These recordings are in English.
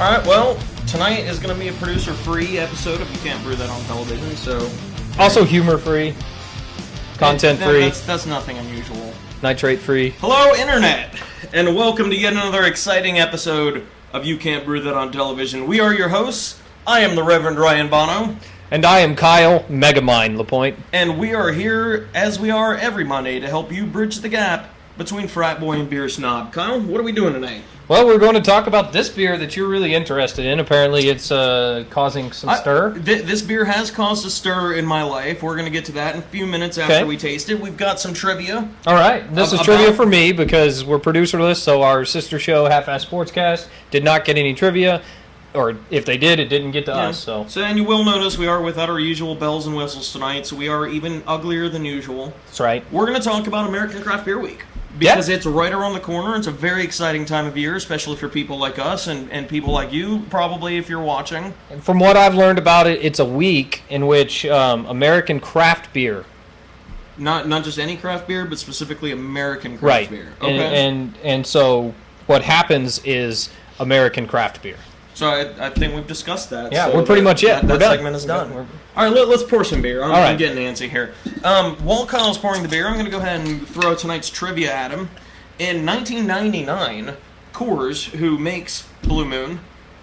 Alright, well, tonight is going to be a producer-free episode if you can't brew that on television, so... Also humor-free, content-free. That's nothing unusual. Nitrate-free. Hello, Internet! And welcome to yet another exciting episode of You Can't Brew That on Television. We are your hosts. I am the Reverend Ryan Bono. And I am Kyle Megamind LaPointe. And we are here, as we are every Monday, to help you bridge the gap between frat boy and beer snob. Kyle, what are we doing tonight? Well, we're going to talk about this beer that you're really interested in. Apparently, it's causing some stir. This beer has caused a stir in my life. We're going to get to that in a few minutes after we taste it. We've got some trivia. All right. This is trivia for me because we're producerless, so our sister show, Half-Ass Sportscast, did not get any trivia. Or if they did, it didn't get to us. So, and you will notice we are without our usual bells and whistles tonight, so we are even uglier than usual. That's right. We're going to talk about American Craft Beer Week. Because it's right around the corner. It's a very exciting time of year, especially for people like us and people like you, probably, if you're watching. And from what I've learned about it, it's a week in which American craft beer... Not just any craft beer, but specifically American craft beer. Okay. And so what happens is American craft beer. So I think we've discussed that. Yeah, so we're pretty much it. That segment is done. All right, let's pour some beer. I'm getting antsy here. While Kyle's pouring the beer, I'm going to go ahead and throw tonight's trivia at him. In 1999, Coors, who makes Blue Moon,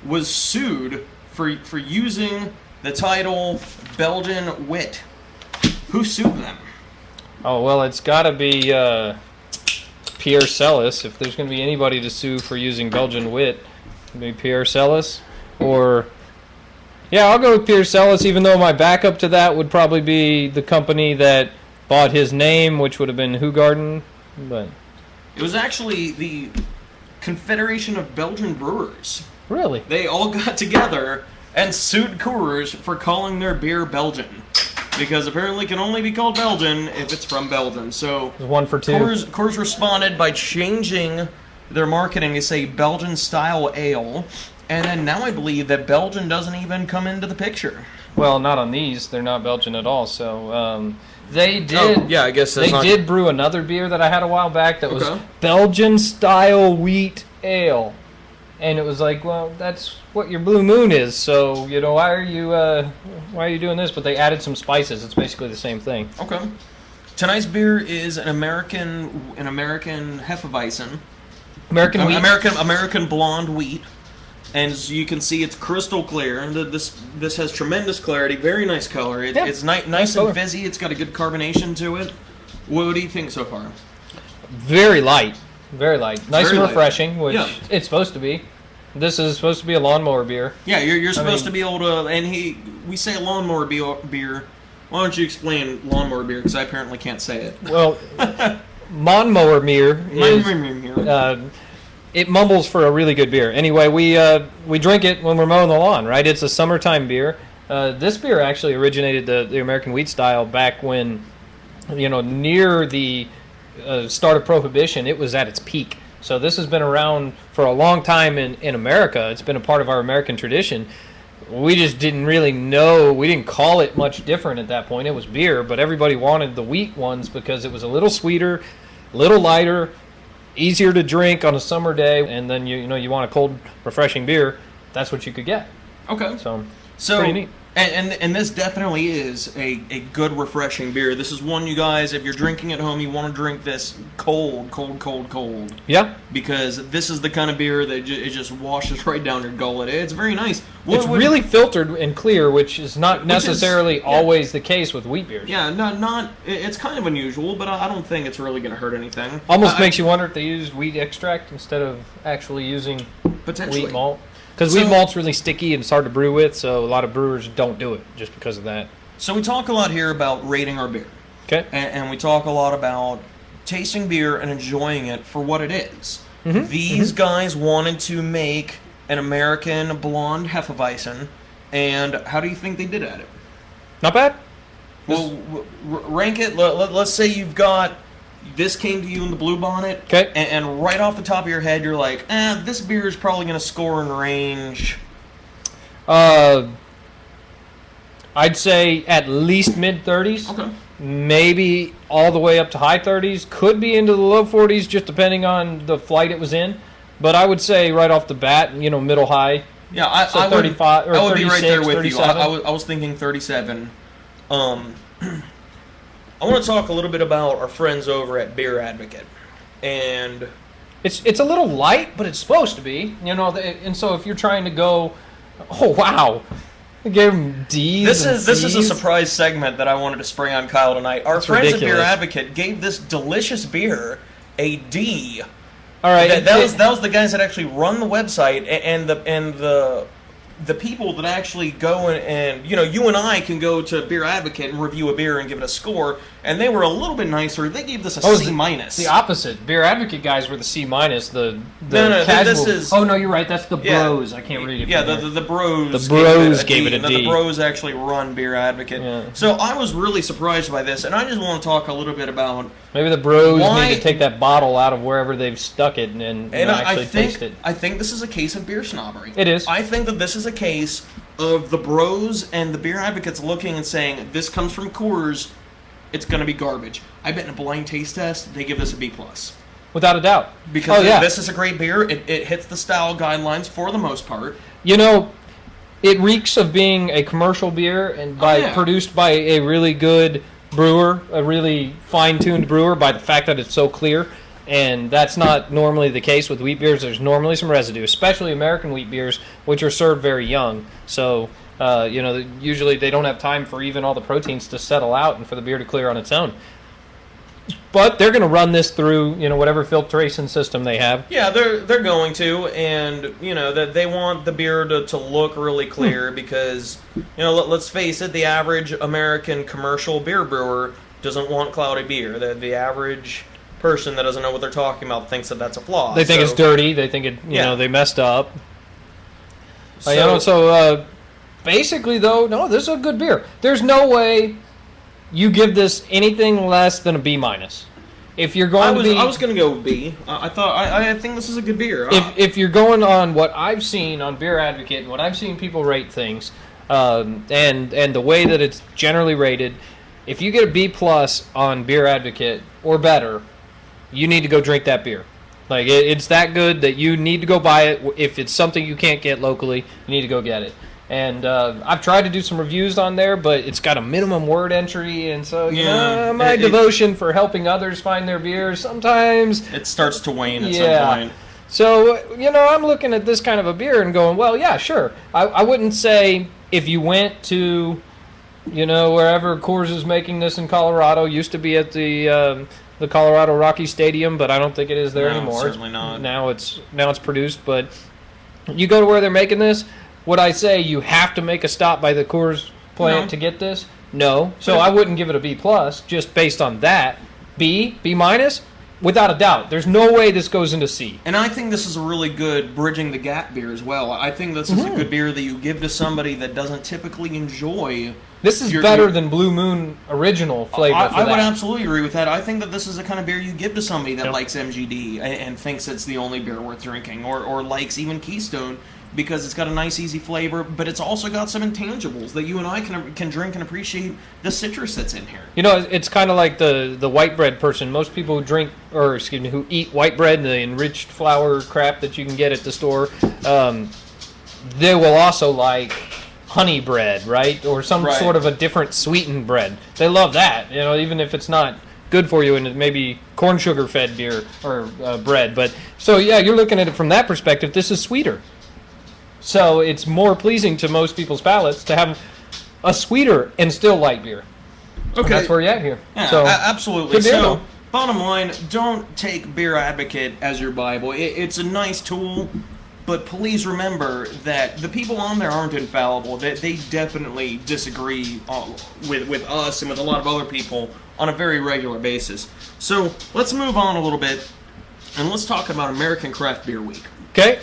was sued for using the title Belgian Wit. Who sued them? Oh, well, it's got to be Pierre Celis. If there's going to be anybody to sue for using Belgian Wit, maybe Pierre Celis, or I'll go with Pierre Celis, even though my backup to that would probably be the company that bought his name, which would have been Hoegaarden. But it was actually the Confederation of Belgian Brewers. Really? They all got together and sued Coors for calling their beer Belgian, because apparently it can only be called Belgian if it's from Belgium. So it was 1 for 2. Coors responded by changing their marketing to say Belgian-style ale, and then now I believe that Belgian doesn't even come into the picture. Well, not on these. They're not Belgian at all, so they did... Oh, yeah, I guess that's did brew another beer that I had a while back that was Belgian-style wheat ale. And it was like, well, that's what your Blue Moon is, so, why are you doing this? But they added some spices. It's basically the same thing. Okay. Tonight's beer is an American Hefeweizen. American blonde wheat, and as you can see, it's crystal clear. And this has tremendous clarity, very nice color. It's nice and fizzy. It's got a good carbonation to it. What do you think so far? Very light, nice and refreshing, which it's supposed to be. This is supposed to be a lawnmower beer. Yeah, you're supposed to be able to. And we say lawnmower beer. Why don't you explain lawnmower beer? Because I apparently can't say it. Well. Lawnmower beer it mumbles for a really good beer. Anyway, we drink it when we're mowing the lawn, right? It's a summertime beer. This beer actually originated the American wheat style back when, near the start of Prohibition, it was at its peak. So this has been around for a long time in America. It's been a part of our American tradition. We just didn't really know. We didn't call it much different at that point. It was beer, but everybody wanted the wheat ones because it was a little sweeter, a little lighter, easier to drink on a summer day, and then you want a cold, refreshing beer. That's what you could get. Okay. So pretty neat. And this definitely is a good, refreshing beer. This is one, you guys, if you're drinking at home, you want to drink this cold. Yeah. Because this is the kind of beer that it just washes right down your gullet. It's very nice. It's really filtered and clear, which is not necessarily always the case with wheat beers. Yeah, not. It's kind of unusual, but I don't think it's really going to hurt anything. Almost makes you wonder if they used wheat extract instead of actually using wheat malt. Because wheat malt's really sticky and it's hard to brew with, so a lot of brewers don't do it just because of that. So we talk a lot here about rating our beer. Okay. And we talk a lot about tasting beer and enjoying it for what it is. Mm-hmm. These guys wanted to make an American blonde Hefeweizen, and how do you think they did at it? Not bad. Well, rank it. Let's say you've got... This came to you in the Blue Bonnet, okay, and right off the top of your head, you're like, this beer is probably going to score in range. I'd say at least mid-30s. Okay. Maybe all the way up to high 30s. Could be into the low 40s, just depending on the flight it was in. But I would say right off the bat, middle high Yeah, I 35 or I would be right there with 37. you. I was thinking 37. I want to talk a little bit about our friends over at Beer Advocate, and it's a little light, but it's supposed to be, and so if you're trying to go, oh wow, I gave them D's. This is a surprise segment that I wanted to spring on Kyle tonight. Our friends at Beer Advocate gave this delicious beer a D. All right, that was the guys that actually run the website and the people that actually go and you and I can go to Beer Advocate and review a beer and give it a score, and they were a little bit nicer. They gave this a C minus. The opposite. Beer Advocate guys were the C minus. The no, casual. This is. Oh no, you're right. That's the Bros. I can't read it. Yeah, the Bros. The Bros gave it a D. The Bros actually run Beer Advocate. Yeah. So I was really surprised by this, and I just want to talk a little bit about maybe the Bros need to take that bottle out of wherever they've stuck it and actually taste it. I think this is a case of beer snobbery. It is. I think that this is a case of the Bros and the Beer Advocates looking and saying, this comes from Coors, it's going to be garbage. I bet in a blind taste test, they give this a B+. Without a doubt. Because this is a great beer. It hits the style guidelines for the most part. It reeks of being a commercial beer and produced by a really good brewer, a really fine-tuned brewer, by the fact that it's so clear. And that's not normally the case with wheat beers. There's normally some residue, especially American wheat beers, which are served very young. So, usually they don't have time for even all the proteins to settle out and for the beer to clear on its own. But they're going to run this through, whatever filtration system they have. Yeah, they're going to, and that they want the beer to look really clear because let's face it, the average American commercial beer brewer doesn't want cloudy beer. The average person that doesn't know what they're talking about thinks that that's a flaw. They think it's dirty. They think they messed up. Basically, though, no, this is a good beer. There's no way you give this anything less than a B minus. If you're going I was going to go B. I think this is a good beer. If you're going on what I've seen on Beer Advocate and what I've seen people rate things, and the way that it's generally rated, if you get a B plus on Beer Advocate or better, you need to go drink that beer. Like, it's that good that you need to go buy it. If it's something you can't get locally, you need to go get it. And I've tried to do some reviews on there, but it's got a minimum word entry, and so my devotion for helping others find their beers, sometimes it starts to wane at some point. So, I'm looking at this kind of a beer and going, well, yeah, sure. I wouldn't say if you went to, wherever Coors is making this in Colorado, used to be at the Colorado Rocky Stadium, but I don't think it is there anymore. Certainly not. Now it's produced, but you go to where they're making this. Would I say you have to make a stop by the Coors plant to get this? No. So I wouldn't give it a B plus just based on that. B minus, without a doubt. There's no way this goes into C. And I think this is a really good bridging the gap beer as well. I think this is a good beer that you give to somebody that doesn't typically enjoy. This is better than Blue Moon original flavor. I would absolutely agree with that. I think that this is the kind of beer you give to somebody that likes MGD and thinks it's the only beer worth drinking, or likes even Keystone, because it's got a nice, easy flavor, but it's also got some intangibles that you and I can drink and appreciate the citrus that's in here. It's kind of like the white bread person. Most people who eat white bread, the enriched flour crap that you can get at the store, they will also like honey bread, right? Or some sort of a different sweetened bread. They love that, even if it's not good for you and it may be corn sugar fed beer or bread. But so, yeah, you're looking at it from that perspective. This is sweeter. So it's more pleasing to most people's palates to have a sweeter and still light beer. Okay. And that's where you're at here. Yeah, so, absolutely. So, bottom line, don't take Beer Advocate as your Bible. It's a nice tool, but please remember that the people on there aren't infallible. They definitely disagree with us and with a lot of other people on a very regular basis. So let's move on a little bit, and let's talk about American Craft Beer Week. Okay.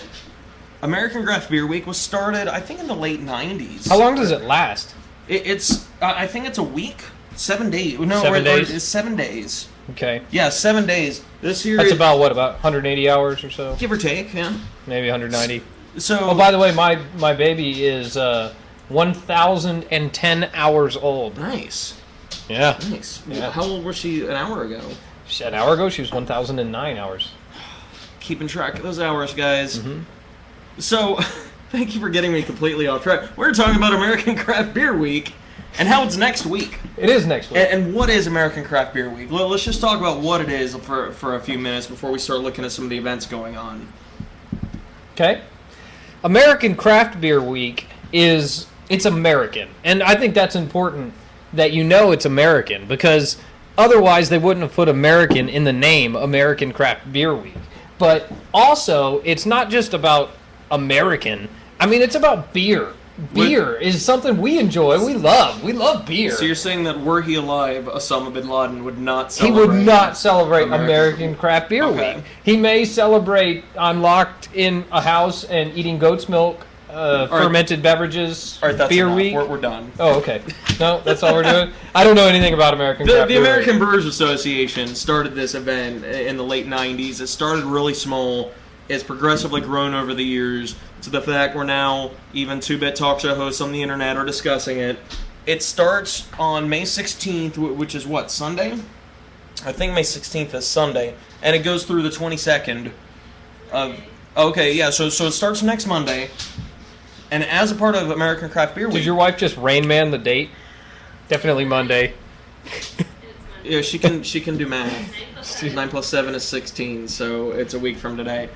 American Craft Beer Week was started, I think, in the late 90s. How long does it last? I think it's a week. 7 days. No, 7 days? It's 7 days. Okay. Yeah, 7 days. This year... That's about 180 hours or so? Give or take, yeah. Maybe 190. So... Oh, by the way, my baby is 1,010 hours old. Nice. Yeah. Nice. Yeah. How old was she an hour ago? An hour ago, she was 1,009 hours. Keeping track of those hours, guys. Mm-hmm. So, Thank you for getting me completely off track. We're talking about American Craft Beer Week and how it's next week. It is next week. And what is American Craft Beer Week? Let's just talk about what it is for a few minutes before we start looking at some of the events going on. Okay. American Craft Beer Week it's American. And I think that's important that you know it's American, because otherwise they wouldn't have put American in the name American Craft Beer Week. But also, it's not just about American. I mean, it's about beer. Beer is something we enjoy. We love. We love beer. So you're saying that were he alive, Osama bin Laden would not celebrate... He would not celebrate American Craft Beer Week. He may celebrate I'm locked in a house and eating goat's milk, fermented beverages, beer enough. week. We're done. Oh, okay. No, that's all we're doing? I don't know anything about American Craft Beer The American Week. Brewers Association started this event in the late 90s. It started really small. It's progressively grown over the years to the fact where now even two-bit talk show hosts on the internet are discussing it. It starts on May 16th, which is what, Sunday? I think May 16th is Sunday, and it goes through the 22nd of... Okay, yeah, so it starts next Monday, and as a part of American Craft Beer Week... Did your wife just Rain Man the date? Definitely Monday. Yeah, she can do math. 9 plus 7 is 16, so it's a week from today.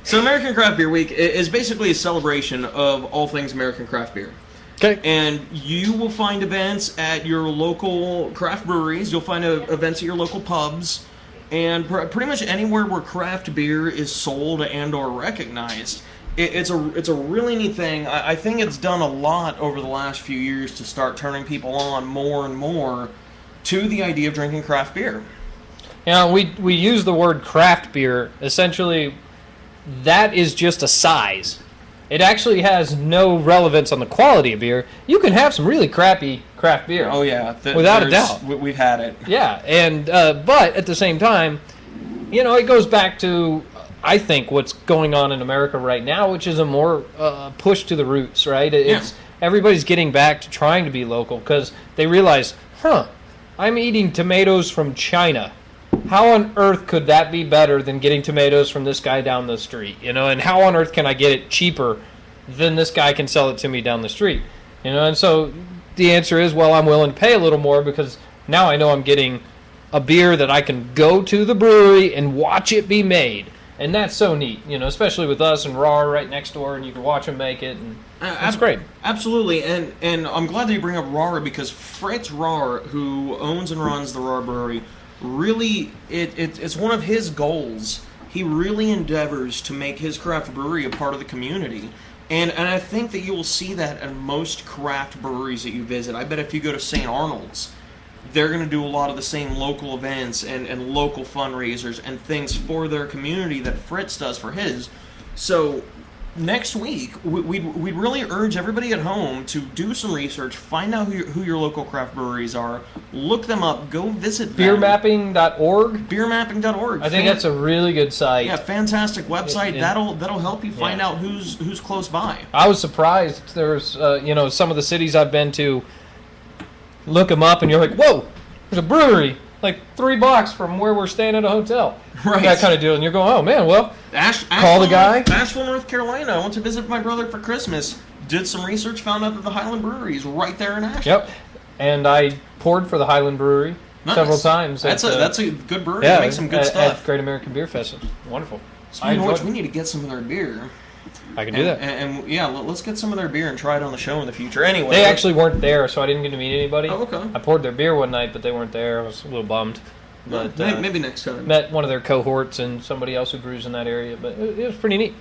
So American Craft Beer Week is basically a celebration of all things American craft beer. Okay. And you will find events at your local craft breweries. You'll find events at your local pubs. And pretty much anywhere where craft beer is sold and or recognized. It's a really neat thing. I think it's done a lot over the last few years to start turning people on more and more to the idea of drinking craft beer. Yeah, we use the word craft beer. Essentially, that is just a size. It actually has no relevance on the quality of beer. You can have some really crappy craft beer. Oh yeah, without a doubt. We've had it. Yeah, and but at the same time, it goes back to, I think, what's going on in America right now, which is a more push to the roots, right? Everybody's getting back to trying to be local because they realize, I'm eating tomatoes from China. How on earth could that be better than getting tomatoes from this guy down the street? And how on earth can I get it cheaper than this guy can sell it to me down the street? And so the answer is, well, I'm willing to pay a little more because now I know I'm getting a beer that I can go to the brewery and watch it be made. And that's so neat, especially with us and Raw right next door, and you can watch them make it, and that's great. Absolutely, and I'm glad that you bring up Raw because Fritz Rahr, who owns and runs the Raw Brewery, really, it's one of his goals. He really endeavors to make his craft brewery a part of the community. And I think that you will see that at most craft breweries that you visit. I bet if you go to St. Arnold's, they're going to do a lot of the same local events and local fundraisers and things for their community that Fritz does for his. So next week, we'd really urge everybody at home to do some research, find out who your local craft breweries are, look them up, go visit them. Beermapping.org? Beermapping.org. I think that's a really good site. Yeah, fantastic website. That'll help you find out who's close by. I was surprised. There's some of the cities I've been to, look them up and you're like, whoa, there's a brewery like 3 blocks from where we're staying at a hotel. Right. That kind of deal. And you're going, oh man, well, call the guy. Asheville, North Carolina. I went to visit my brother for Christmas. Did some research, found out that the Highland Brewery is right there in Asheville. Yep. And I poured for the Highland Brewery several times. That's a good brewery. They make some good stuff. At Great American Beer Fest. Wonderful. Speaking of which, we need to get some of their beer. I can do that. And yeah, let's get some of their beer and try it on the show in the future. Anyway, they actually weren't there, so I didn't get to meet anybody. Oh, okay. I poured their beer one night, but they weren't there. I was a little bummed. But maybe next time. Met one of their cohorts and somebody else who brews in that area, but it was pretty neat.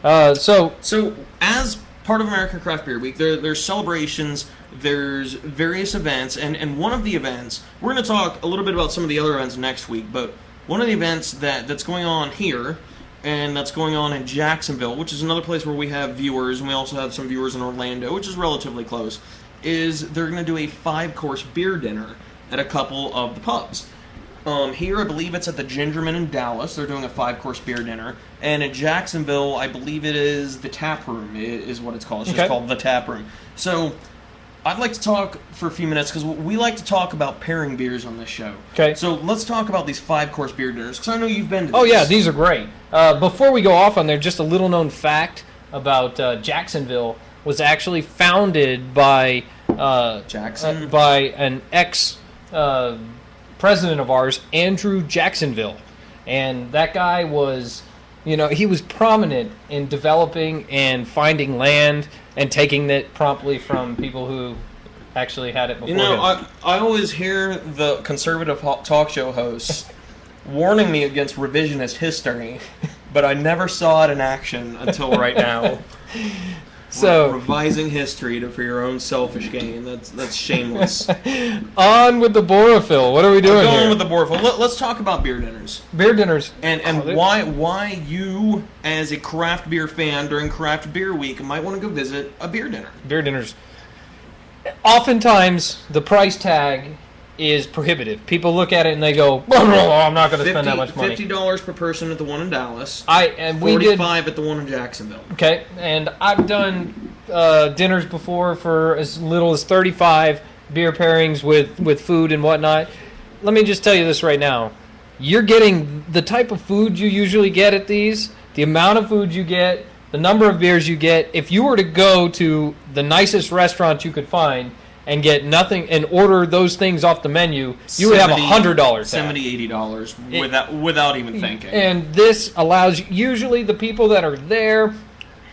So as part of American Craft Beer Week, there's celebrations, there's various events, and one of the events, we're going to talk a little bit about some of the other events next week, but one of the events that's going on here, and that's going on in Jacksonville, which is another place where we have viewers, and we also have some viewers in Orlando, which is relatively close, is they're going to do a 5-course beer dinner at a couple of the pubs. Here, I believe it's at the Gingerman in Dallas. They're doing a 5-course beer dinner. And in Jacksonville, I believe it is the Tap Room is what it's called. It's just called the Tap Room. So I'd like to talk for a few minutes because we like to talk about pairing beers on this show. Okay. So let's talk about these 5-course beer dinners because I know you've been to Oh, these. yeah, these are great. Before we go off on there, just a little-known fact about Jacksonville was actually founded by Jackson? by an ex-president of ours, Andrew Jacksonville. And that guy was, he was prominent in developing and finding land and taking it promptly from people who actually had it before him. I always hear the conservative talk show hosts warning me against revisionist history, but I never saw it in action until right now. So revising history for your own selfish gain. That's shameless. On with the Borophyll. What are we doing here? On with the Borophyll. Let's talk about beer dinners. Beer dinners. And why you, as a craft beer fan during Craft Beer Week, might want to go visit a beer dinner. Beer dinners. Oftentimes, the price tag is prohibitive. People look at it and they go, "Oh, I'm not going to spend that much money." $50 per person at the one in Dallas. We did $45 at the one in Jacksonville. Okay, and I've done dinners before for as little as $35, beer pairings with food and whatnot. Let me just tell you this right now: you're getting the type of food you usually get at these, the amount of food you get, the number of beers you get. If you were to go to the nicest restaurant you could find and get nothing and order those things off the menu, you would have $100 $70, $80 without even thinking. And this allows, usually the people that are there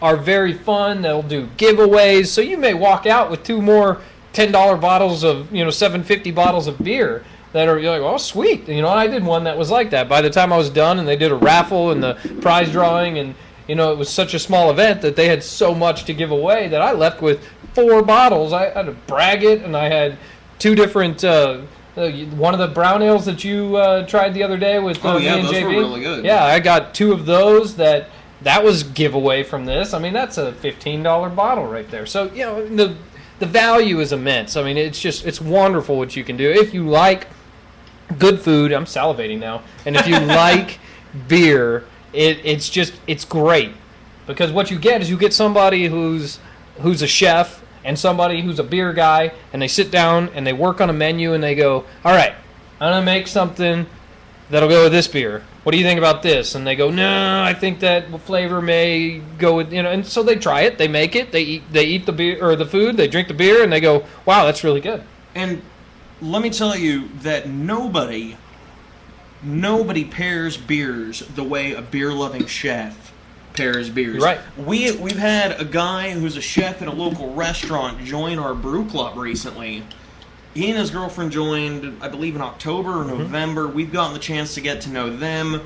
are very fun. They'll do giveaways. So you may walk out with 2 more $10 bottles of, $7.50 bottles of beer that are, you're like, oh, sweet. I did one that was like that. By the time I was done and they did a raffle and the prize drawing and, it was such a small event that they had so much to give away that I left with 4 bottles. I had a Braggot, and I had 2 different. One of the brown ales that you tried the other day with me and those JB. Were really good. Yeah, I got 2 of those. That was giveaway from this. I mean, that's a $15 bottle right there. So the value is immense. I mean, it's wonderful what you can do if you like good food. I'm salivating now, and if you like beer. It's great because what you get is you get somebody who's a chef and somebody who's a beer guy, and they sit down and they work on a menu and they go, all right, I'm going to make something that'll go with this beer. What do you think about this? And they go, no, I think that flavor may go with, and so they try it, they make it, they eat the beer or the food, they drink the beer, and they go, wow, that's really good. And let me tell you that nobody pairs beers the way a beer-loving chef pairs beers. Right. We've had a guy who's a chef at a local restaurant join our brew club recently. He and his girlfriend joined, I believe, in October or November. We've gotten the chance to get to know them,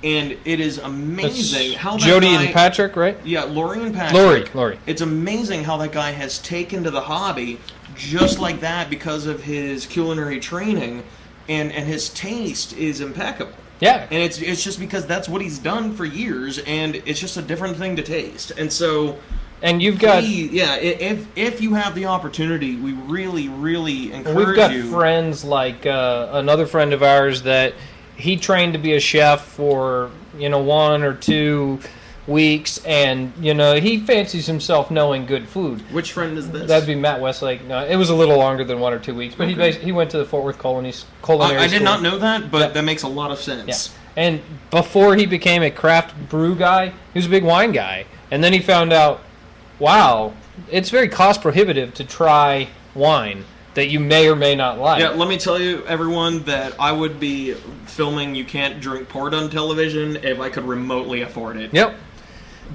and it is amazing how that Jody guy, and Patrick, right? Yeah, Lori and Patrick. Lori. It's amazing how that guy has taken to the hobby just like that because of his culinary training. And his taste is impeccable. Yeah. And it's just because that's what he's done for years, and it's just a different thing to taste. And so... And you've got... if you have the opportunity, we really, really encourage you... We've got friends like another friend of ours that he trained to be a chef for, 1 or 2 weeks, and he fancies himself knowing good food. Which friend is this? That'd be Matt Westlake. No, it was a little longer than 1 or 2 weeks, but he went to the Fort Worth Culinary School. I did not know that, but that makes a lot of sense. Yeah. And before he became a craft brew guy, he was a big wine guy, and then he found out, wow, it's very cost prohibitive to try wine that you may or may not like. Yeah, let me tell you, everyone, that I would be filming You Can't Drink Port on television if I could remotely afford it. Yep.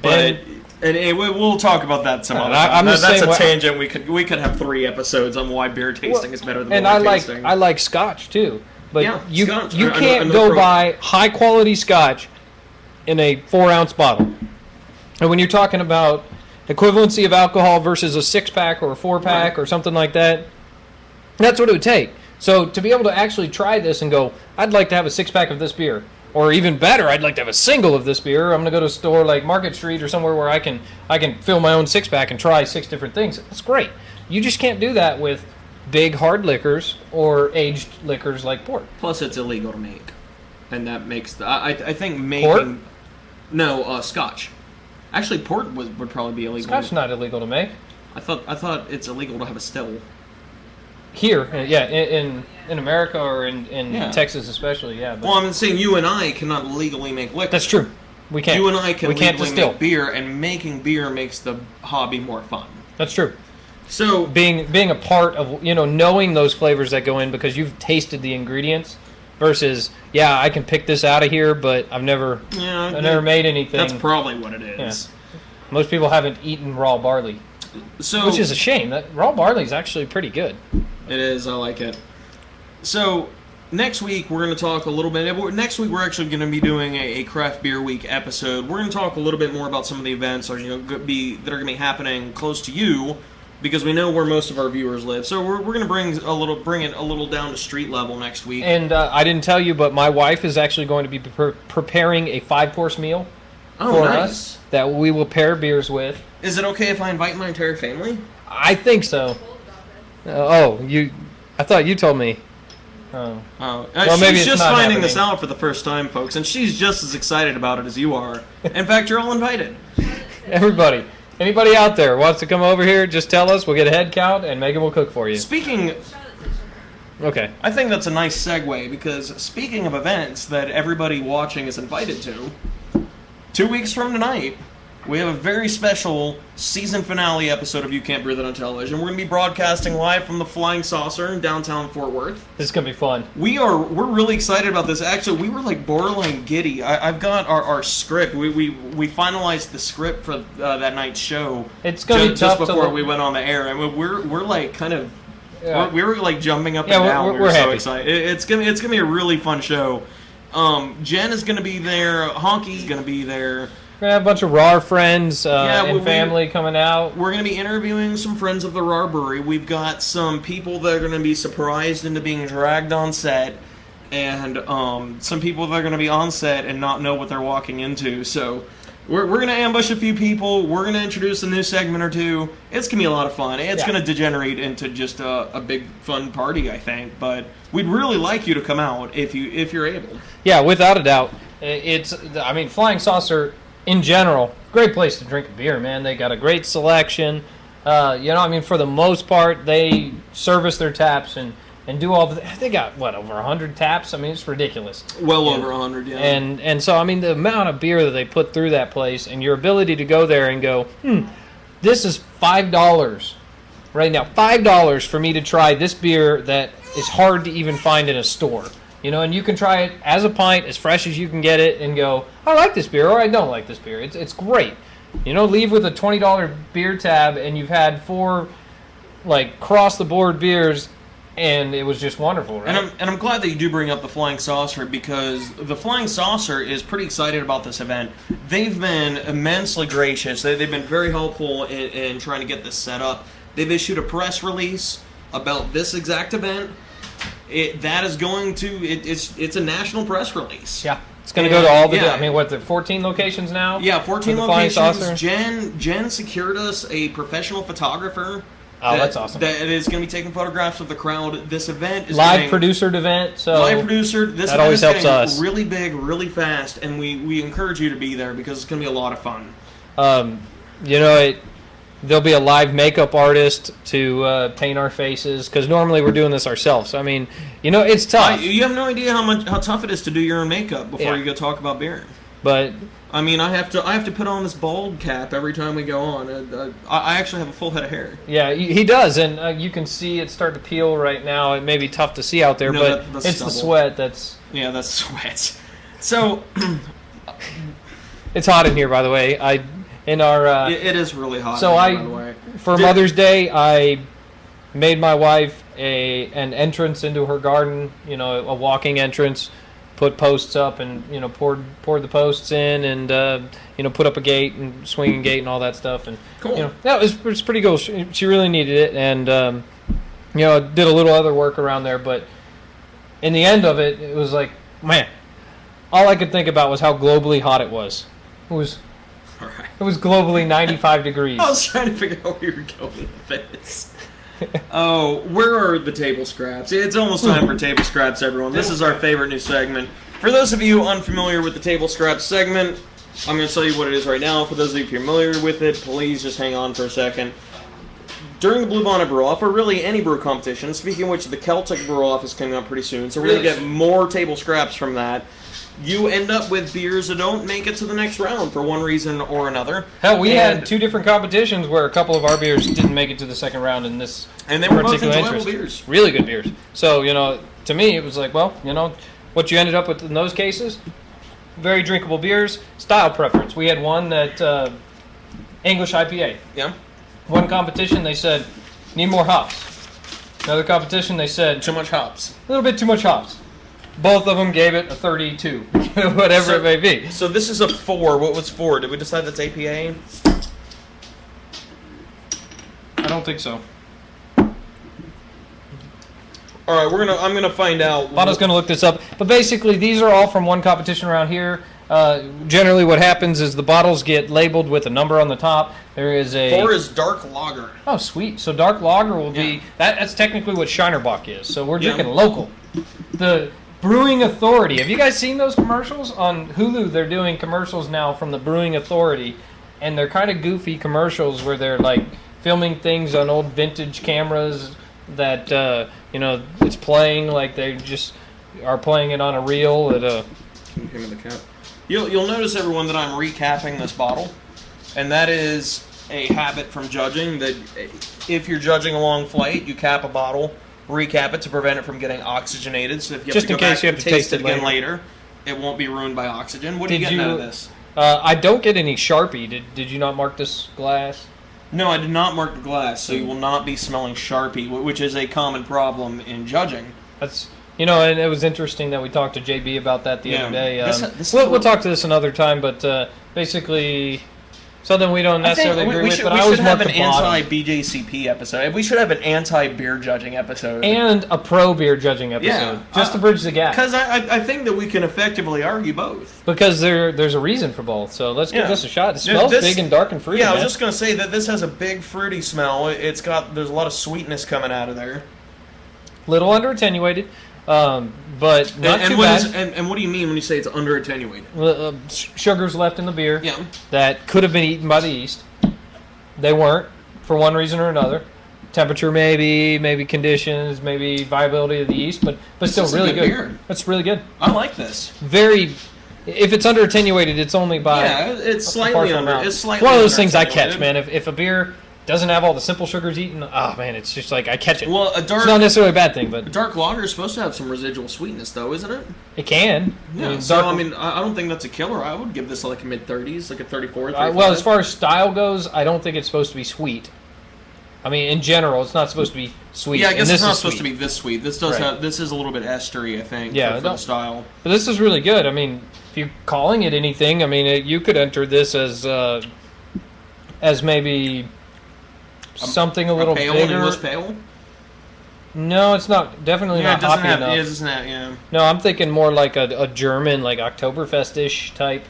But we'll talk about that some other time. That's a tangent. We could have 3 episodes on why beer tasting is better than wine tasting. I like Scotch too, but you Scotch. can't go buy high quality Scotch in a 4-ounce bottle. And when you're talking about equivalency of alcohol versus a 6-pack or a 4-pack or something like that, that's what it would take. So to be able to actually try this and go, I'd like to have a 6-pack of this beer. Or even better, I'd like to have a single of this beer. I'm going to go to a store like Market Street or somewhere where I can fill my own 6-pack and try 6 different things. That's great. You just can't do that with big hard liquors or aged liquors like port. Plus, it's illegal to make, and that makes I think making port? No, Scotch. Actually, port would probably be illegal. Scotch's not illegal to make. I thought it's illegal to have a still. here, in America or in Texas especially, yeah. But well, I'm saying you and I cannot legally make liquor. that's true. We can't. You and I can legally distill. make beer, and making beer makes the hobby more fun. That's true. So being a part of, knowing those flavors that go in because you've tasted the ingredients versus, I can pick this out of here, but I've never made anything. That's probably what it is. Yeah. Most people haven't eaten raw barley, which is a shame. That raw barley is actually pretty good. It is. I like it. So next week we're going to talk a little bit. Next week we're actually going to be doing a craft beer week episode. We're going to talk a little bit more about some of the events that are going to be happening close to you, because we know where most of our viewers live. So we're going to bring it a little down to street level next week. And I didn't tell you, but my wife is actually going to be preparing a 5-course meal for us that we will pair beers with. Is it okay if I invite my entire family? I think so. I thought you told me. Well, she's just finding this out for the first time, folks, and she's just as excited about it as you are. In fact, you're all invited. Everybody. Anybody out there wants to come over here, just tell us. We'll get a head count, and Megan will cook for you. Okay. I think that's a nice segue, because speaking of events that everybody watching is invited to, 2 weeks from tonight, we have a very special season finale episode of You Can't Brew That on Television. We're going to be broadcasting live from the Flying Saucer in downtown Fort Worth. This is going to be fun. We're really excited about this. Actually, we were like borderline giddy. I've got our script. We finalized the script for that night's show. It's going to be tough just before we went on the air, and we're like kind of we were like jumping up and down. We're so happy. Excited. It's gonna be a really fun show. Jen is going to be there. Honky's going to be there. We're going to have a bunch of RAR friends and family coming out. We're going to be interviewing some friends of the RAR Brewery. We've got some people that are going to be surprised into being dragged on set, and some people that are going to be on set and not know what they're walking into. So we're going to ambush a few people. We're going to introduce a new segment or two. It's going to be a lot of fun. It's going to degenerate into just a big fun party, I think. But we'd really like you to come out if you're able. Yeah, without a doubt. Flying Saucer, in general, great place to drink a beer, man. They got a great selection. For the most part, they service their taps and do all they got, over 100 taps? It's ridiculous. Well over 100, yeah. And so, the amount of beer that they put through that place and your ability to go there and go, this is $5 right now. $5 for me to try this beer that is hard to even find in a store. And you can try it as a pint, as fresh as you can get it, and go, I like this beer, or I don't like this beer. It's great. Leave with a $20 beer tab, and you've had 4, cross-the-board beers, and it was just wonderful, right? And I'm glad that you do bring up the Flying Saucer, because the Flying Saucer is pretty excited about this event. They've been immensely gracious. They've been very helpful in trying to get this set up. They've issued a press release about this exact event. It's a national press release. Yeah, it's going to go to all the 14 locations now? Yeah, 14 locations. Jen secured us a professional photographer. Oh, that's awesome. That is going to be taking photographs of the crowd. This event is live producered event. So live producer. This that event always is helps us. Really big, really fast, and we encourage you to be there because it's going to be a lot of fun. There'll be a live makeup artist to paint our faces, because normally we're doing this ourselves. It's tough. You have no idea how tough it is to do your own makeup before you go talk about beer. But I have to put on this bald cap every time we go on. I actually have a full head of hair. Yeah, he does, and you can see it start to peel right now. It may be tough to see out there, but it's stubble. The sweat that's... Yeah, that's sweat. So... It's hot in here, by the way. It is really hot. So by the way. For Mother's Day, I made my wife an entrance into her garden. A walking entrance. Put posts up and poured the posts in and put up a gate and swinging gate and all that stuff. And cool. That was pretty cool. She really needed it, and did a little other work around there. But in the end of it, it was like, man, all I could think about was how globally hot it was. It was globally 95 degrees. I was trying to figure out where you were going with this. Oh, where are the table scraps? It's almost time for table scraps, everyone. This is our favorite new segment. For those of you unfamiliar with the table scraps segment, I'm going to tell you what it is right now. For those of you familiar with it, please just hang on for a second. during the Bluebonnet Brew-Off, or really any brew competition, speaking of which, the Celtic Brew-Off is coming up pretty soon, so we're going to get more table scraps from that. You end up with beers that don't make it to the next round for one reason or another. Hell, we had 2 different competitions where a couple of our beers didn't make it to the second round in this and they were both enjoyable beers. Really good beers. So, to me, it was like, well, what you ended up with in those cases, very drinkable beers, style preference. We had one that English IPA. Yeah. One competition, they said, need more hops. Another competition, they said... Too much hops. A little bit too much hops. Both of them gave it a 32, whatever it may be. So this is a 4. What was 4? Did we decide that's APA? I don't think so. All right, I'm gonna find out. Lana's gonna look this up. But basically, these are all from one competition around here. Generally, what happens is the bottles get labeled with a number on the top. There is a 4 is dark lager. Oh, sweet! So dark lager will be that's technically what Shinerbach is. So we're drinking local. The Brewing Authority. Have you guys seen those commercials on Hulu? They're doing commercials now from the Brewing Authority, and they're kind of goofy commercials where they're like filming things on old vintage cameras that it's playing like they just are playing it on a reel at a. Give me the cap. You'll notice, everyone, that I'm recapping this bottle, and that is a habit from judging. That if you're judging a long flight, you cap a bottle, recap it to prevent it from getting oxygenated. So if you have just to in go case back you have and to taste it again later, it won't be ruined by oxygen. What are you getting out of this? I don't get any Sharpie. Did you not mark this glass? No, I did not mark the glass, so you will not be smelling Sharpie, which is a common problem in judging. That's and it was interesting that we talked to JB about that the other day. We'll talk to this another time, but basically something we don't necessarily agree with. But I always mark the bottom. We should have an anti-BJCP episode. We should have an anti-beer judging episode. And a pro-beer judging episode, just to bridge the gap. Because I think that we can effectively argue both. Because there's a reason for both, so let's give this a shot. It smells big and dark and fruity. Yeah, I was just going to say that this has a big fruity smell. There's a lot of sweetness coming out of there. Little under attenuated. But not too bad. And what do you mean when you say it's under attenuated? Sugars left in the beer Yeah. that could have been eaten by the yeast. They weren't, for one reason or another. Temperature maybe conditions, maybe viability of the yeast, but still really good. Beer. That's really good. I like this. Very. If it's under attenuated, it's only by it's slightly under. It's slightly one of those things I catch, man. If a beer doesn't have all the simple sugars eaten, oh man, it's just like I catch it. Well, it's not necessarily a bad thing, but a dark lager is supposed to have some residual sweetness, though, isn't it? It can. Yeah. I don't think that's a killer. I would give this like a mid-30s, like a 34. 35. Well, as far as style goes, I don't think it's supposed to be sweet. I mean, in general, it's not supposed to be sweet. Yeah, I guess it's not supposed to be this sweet. This does have. This is a little bit estery, I think. Yeah, for the style. But this is really good. I mean, if you're calling it anything, I mean, you could enter this as maybe something a little pale, bigger. English pale? No, it's not. Definitely not hoppy enough. It doesn't have. Yeah. No, I'm thinking more like a German, like Oktoberfest-ish type.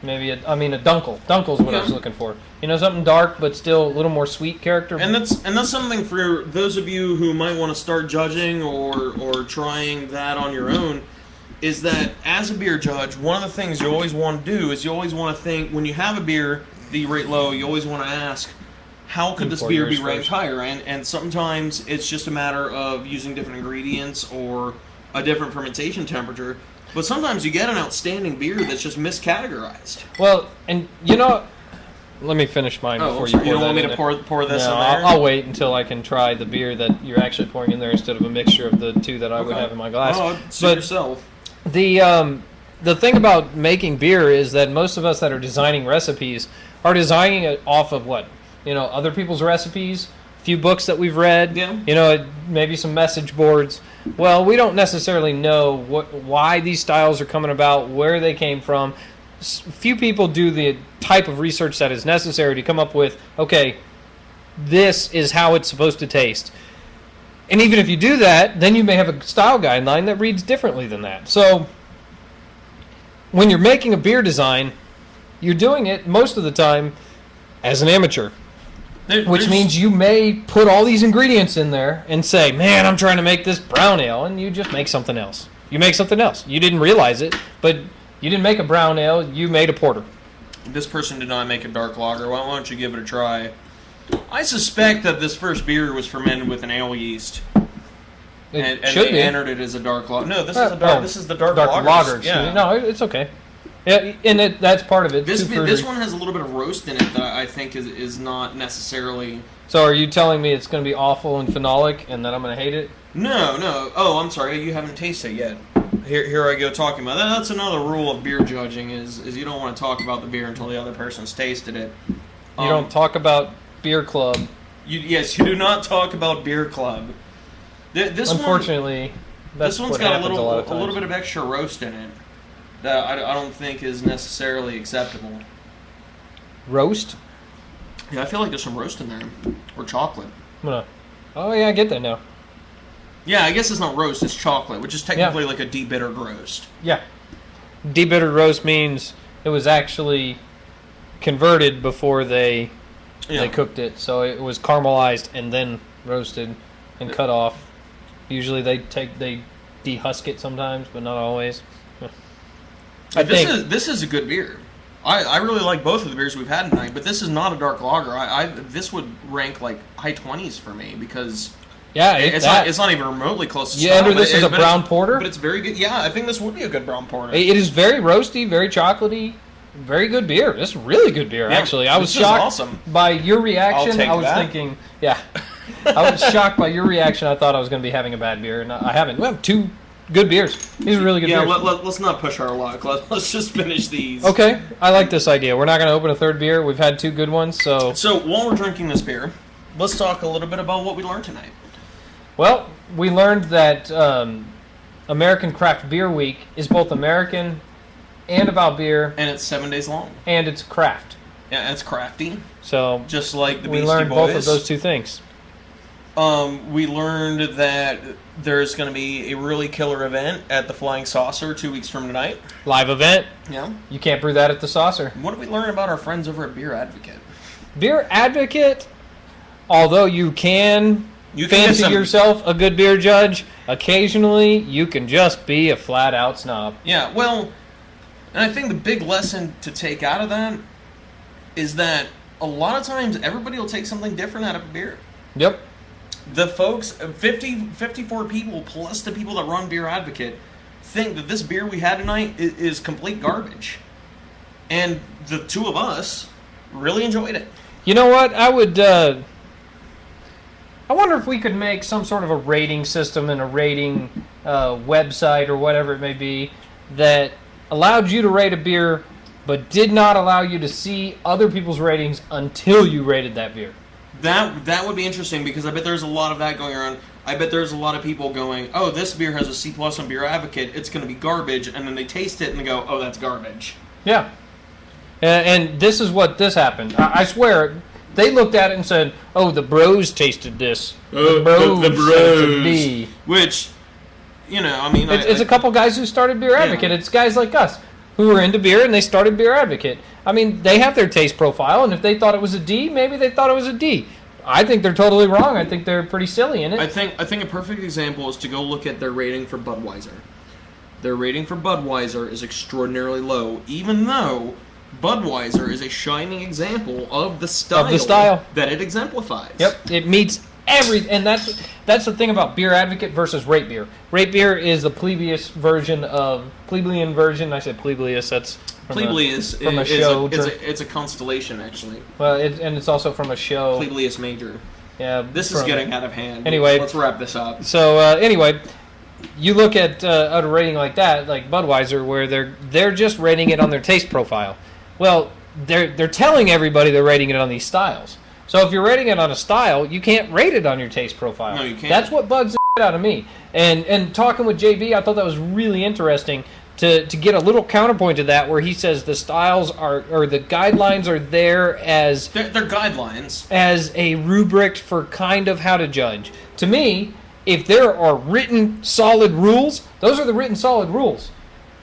Maybe a Dunkel. Dunkel's what I was looking for. Something dark but still a little more sweet character. And that's something for those of you who might want to start judging or trying that on your own. Is that as a beer judge, one of the things you always want to do is you always want to think when you have a beer that you rate low, you always want to ask, how could this beer be ranked higher? And sometimes it's just a matter of using different ingredients or a different fermentation temperature. But sometimes you get an outstanding beer that's just miscategorized. Well, and let me finish mine before you pour you don't want me to pour this in there? I'll wait until I can try the beer that you're actually pouring in there instead of a mixture of the two that I would have in my glass. Oh, suit yourself. The thing about making beer is that most of us that are designing recipes are designing it off of what? Other people's recipes, a few books that we've read, maybe some message boards. Well, we don't necessarily know why these styles are coming about, where they came from. Few people do the type of research that is necessary to come up with, okay, this is how it's supposed to taste. And even if you do that, then you may have a style guideline that reads differently than that. So when you're making a beer design, you're doing it most of the time as an amateur. Which means you may put all these ingredients in there and say, man, I'm trying to make this brown ale, and you just make something else. You make something else. You didn't realize it, but you didn't make a brown ale, you made a porter. This person did not make a dark lager. Why don't you give it a try? I suspect that this first beer was fermented with an ale yeast. And should they be. entered it as a dark lager. No, this is a dark. This is the dark lager. Yeah. No, it's okay. Yeah, and that's part of it. This one has a little bit of roast in it that I think is not necessarily. So are you telling me it's going to be awful and phenolic and that I'm going to hate it? No. Oh, I'm sorry. You haven't tasted it yet. Here I go talking about that. That's another rule of beer judging is you don't want to talk about the beer until the other person's tasted it. You don't talk about beer club. Yes, you do not talk about beer club. Unfortunately, this one's got a little bit of extra roast in it that I don't think is necessarily acceptable. Roast? Yeah, I feel like there's some roast in there, or chocolate. Oh yeah, I get that now. Yeah, I guess it's not roast; it's chocolate, which is technically like a de-bittered roast. Yeah, de-bittered roast means it was actually converted before they cooked it, so it was caramelized and then roasted and cut off. Usually they dehusk it sometimes, but not always. This is a good beer. I really like both of the beers we've had tonight, but this is not a dark lager. This would rank like high 20s for me because it's not even remotely close to style. This is a brown porter, but it's very good. Yeah, I think this would be a good brown porter. It is very roasty, very chocolatey. Very good beer. This is really good beer, actually. I was shocked by your reaction. I was thinking, I was shocked by your reaction. I thought I was going to be having a bad beer, and I haven't. We have two good beers. These are really good beers. Let's not push our luck. Let's just finish these. Okay, I like this idea. We're not going to open a third beer. We've had two good ones, so... So, while we're drinking this beer, let's talk a little bit about what we learned tonight. Well, we learned that American Craft Beer Week is both American and about beer. And it's 7 days long. And it's craft. Yeah, and it's crafty. So just like the Beastie Boys. We learned both of those two things. We learned that there's going to be a really killer event at the Flying Saucer 2 weeks from tonight. Live event. Yeah. You can't brew that at the Saucer. What did we learn about our friends over at Beer Advocate? Beer Advocate, although you can fancy yourself a good beer judge, occasionally you can just be a flat-out snob. Yeah, well... And I think the big lesson to take out of that is that a lot of times everybody will take something different out of a beer. Yep. The folks, 54 people plus the people that run Beer Advocate think that this beer we had tonight is complete garbage. And the two of us really enjoyed it. You know what? I wonder if we could make some sort of a rating system and a rating website or whatever it may be that allowed you to rate a beer, but did not allow you to see other people's ratings until you rated that beer. That would be interesting because I bet there's a lot of that going around. I bet there's a lot of people going, oh, this beer has a C+ on Beer Advocate, it's going to be garbage, and then they taste it and they go, oh, that's garbage. Yeah. And this is what this happened. I swear, they looked at it and said, oh, the bros tasted this. The bros. B. Which... You know, I mean... It's a couple guys who started Beer Advocate. Yeah. It's guys like us who were into beer and they started Beer Advocate. I mean, they have their taste profile, and if they thought it was a D, maybe they thought it was a D. I think they're totally wrong. I think they're pretty silly in it. I think a perfect example is to go look at their rating for Budweiser. Their rating for Budweiser is extraordinarily low, even though Budweiser is a shining example of the style that it exemplifies. Yep, it meets and that's the thing about Beer Advocate versus Rate Beer. Rate Beer is the plebeian version. I said plebeius. That's from a show. It's a constellation, actually. Well, and it's also from a show. Plebeius Major. Yeah. This is getting out of hand. Anyway, let's wrap this up. So anyway, you look at a rating like that, like Budweiser, where they're just rating it on their taste profile. Well, they're telling everybody they're rating it on these styles. So if you're rating it on a style, you can't rate it on your taste profile. No, you can't. That's what bugs the shit out of me. And talking with JB, I thought that was really interesting to get a little counterpoint to that, where he says the styles or the guidelines are there as... They're guidelines. As a rubric for kind of how to judge. To me, if there are written solid rules, those are the written solid rules.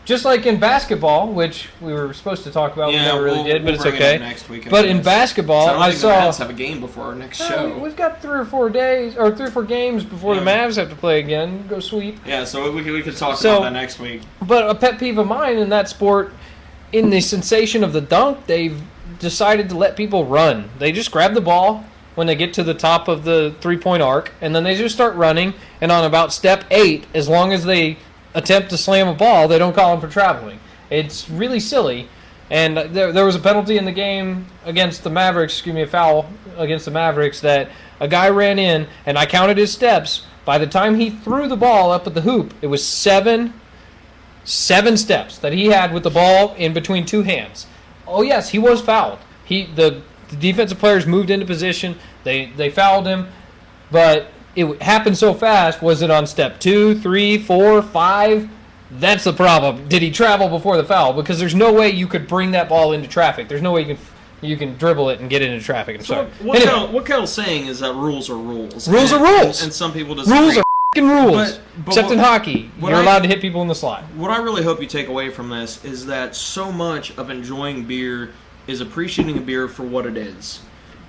Just like in basketball, which we were supposed to talk about, we never really did, but it's okay. Next week, but in basketball, I saw... the Mavs have a game before our next show. We've got 3 or 4 games before the Mavs have to play again. Go sweep. Yeah, so we could talk about that next week. But a pet peeve of mine in that sport, in the sensation of the dunk, they've decided to let people run. They just grab the ball when they get to the top of the three-point arc, and then they just start running, and on about step 8, as long as they attempt to slam a ball, they don't call them for traveling. It's really silly. And there was a penalty in the game against the Mavericks, a foul against the Mavericks, that a guy ran in, and I counted his steps. By the time he threw the ball up at the hoop, it was seven steps that he had with the ball in between two hands. Oh, yes, he was fouled. The defensive players moved into position. They fouled him, but it happened so fast. Was it on step 2, 3, 4, 5? That's the problem. Did he travel before the foul? Because there's no way you could bring that ball into traffic. There's no way you can dribble it and get it into traffic. What Kel's saying is that rules are rules. Rules are rules. And some people disagree. Rules are f***ing rules. But except in hockey. You're allowed to hit people in the slot. What I really hope you take away from this is that so much of enjoying beer is appreciating a beer for what it is.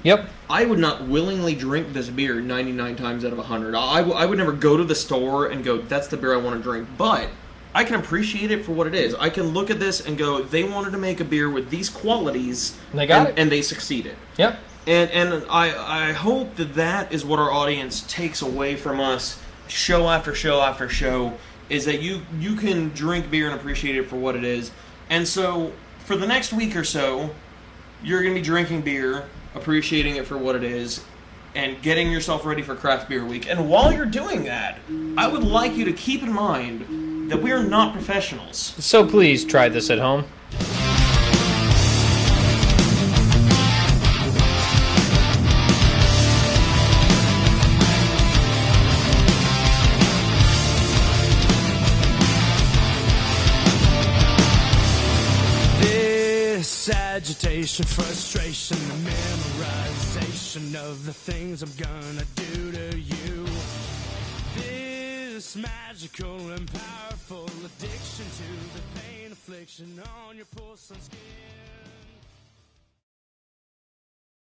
Yep. I would not willingly drink this beer 99 times out of 100. I would never go to the store and go, that's the beer I want to drink. But I can appreciate it for what it is. I can look at this and go, they wanted to make a beer with these qualities, and they got it. And they succeeded. Yep. And I hope that is what our audience takes away from us show after show after show, is that you can drink beer and appreciate it for what it is. And so for the next week or so, you're going to be drinking beer, appreciating it for what it is, and getting yourself ready for Craft Beer Week. And while you're doing that, I would like you to keep in mind that we are not professionals. So please try this at home. Agitation, frustration, the memorization of the things I'm gonna do to you. This magical and powerful addiction to the pain affliction on your porcelain skin.